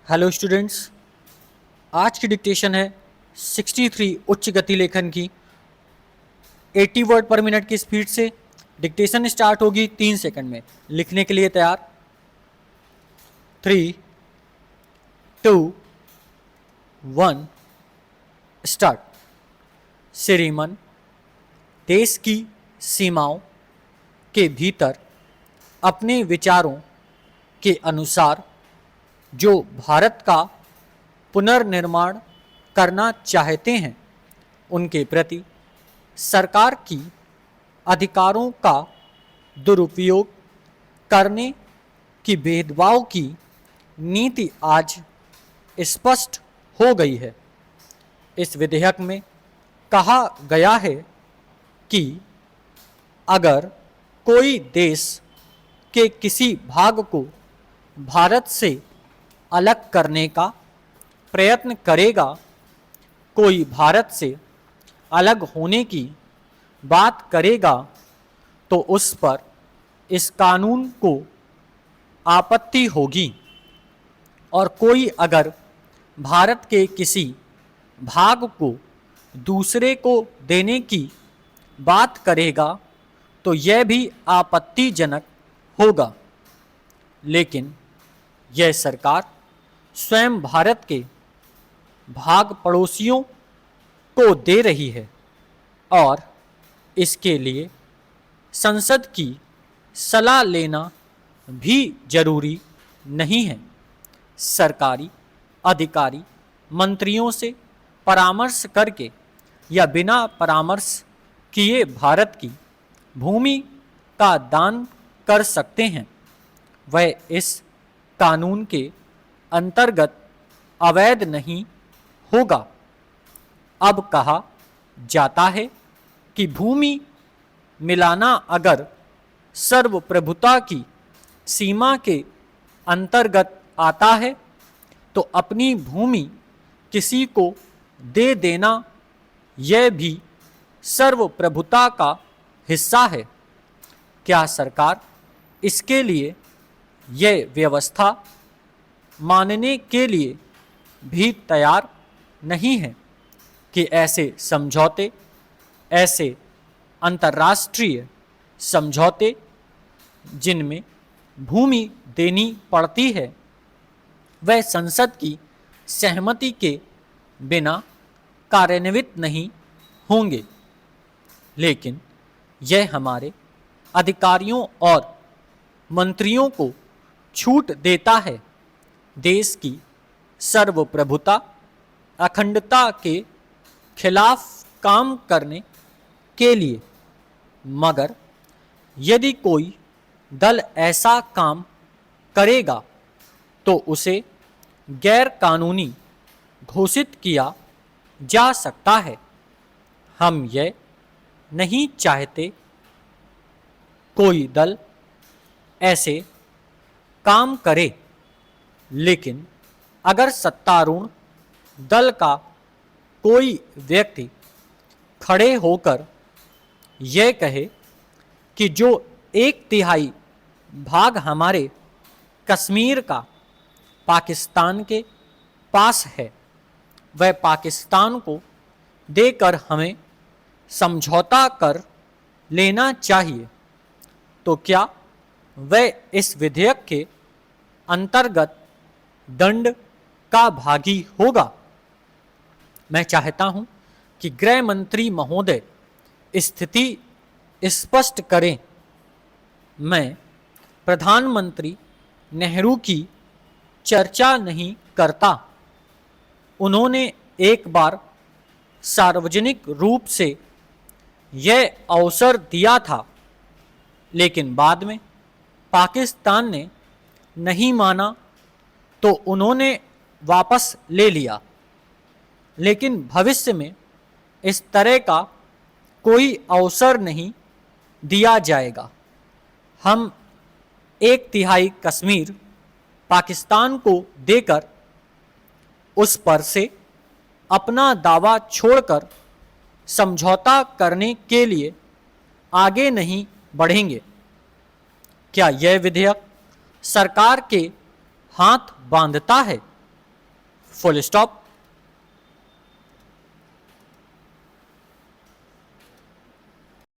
Hello students, आज की dictation है 63 उच्च गति लेखन की 80 वर्ड पर मिनट की स्पीड से। डिक्टेशन स्टार्ट होगी 3 सेकंड में। लिखने के लिए तैयार। 3, 2, 1 स्टार्ट। श्रीमान, देश की सीमाओं के भीतर अपने विचारों के अनुसार जो भारत का पुनर्निर्माण करना चाहते हैं, उनके प्रति सरकार की अधिकारों का दुरुपयोग करने की भेदभाव की नीति आज स्पष्ट हो गई है। इस विधेयक में कहा गया है कि अगर कोई देश के किसी भाग को भारत से अलग करने का प्रयत्न करेगा, कोई भारत से अलग होने की बात करेगा, तो उस पर इस कानून को आपत्ति होगी। और कोई अगर भारत के किसी भाग को दूसरे को देने की बात करेगा, तो यह भी आपत्तिजनक होगा। लेकिन यह सरकार स्वयं भारत के भाग पड़ोसियों को दे रही है और इसके लिए संसद की सलाह लेना भी जरूरी नहीं है। सरकारी अधिकारी मंत्रियों से परामर्श करके या बिना परामर्श किए भारत की भूमि का दान कर सकते हैं। वह इस कानून के अंतर्गत अवैध नहीं होगा। अब कहा जाता है कि भूमि मिलाना अगर सर्वप्रभुता की सीमा के अंतर्गत आता है, तो अपनी भूमि किसी को दे देना यह भी सर्वप्रभुता का हिस्सा है। क्या सरकार इसके लिए यह व्यवस्था मानने के लिए भी तैयार नहीं है कि ऐसे समझौते, ऐसे अंतर्राष्ट्रीय समझौते जिनमें भूमि देनी पड़ती है, वह संसद की सहमति के बिना कार्यान्वित नहीं होंगे। लेकिन यह हमारे अधिकारियों और मंत्रियों को छूट देता है देश की सर्वप्रभुता, अखंडता के खिलाफ काम करने के लिए। मगर यदि कोई दल ऐसा काम करेगा, तो उसे गैर कानूनी घोषित किया जा सकता है। हम यह नहीं चाहते कोई दल ऐसे काम करे, लेकिन अगर सत्तारूढ़ दल का कोई व्यक्ति खड़े होकर यह कहे कि जो 1/3 भाग हमारे कश्मीर का पाकिस्तान के पास है, वह पाकिस्तान को देकर हमें समझौता कर लेना चाहिए, तो क्या वह इस विधेयक के अंतर्गत दंड का भागी होगा? मैं चाहता हूं कि गृह मंत्री महोदय स्थिति स्पष्ट करें। मैं प्रधानमंत्री नेहरू की चर्चा नहीं करता। उन्होंने एक बार सार्वजनिक रूप से यह अवसर दिया था, लेकिन बाद में पाकिस्तान ने नहीं माना तो उन्होंने वापस ले लिया। लेकिन भविष्य में इस तरह का कोई अवसर नहीं दिया जाएगा। हम 1/3 कश्मीर पाकिस्तान को देकर उस पर से अपना दावा छोड़कर समझौता करने के लिए आगे नहीं बढ़ेंगे। क्या यह विधेयक सरकार के हाथ बांधता है? Full stop.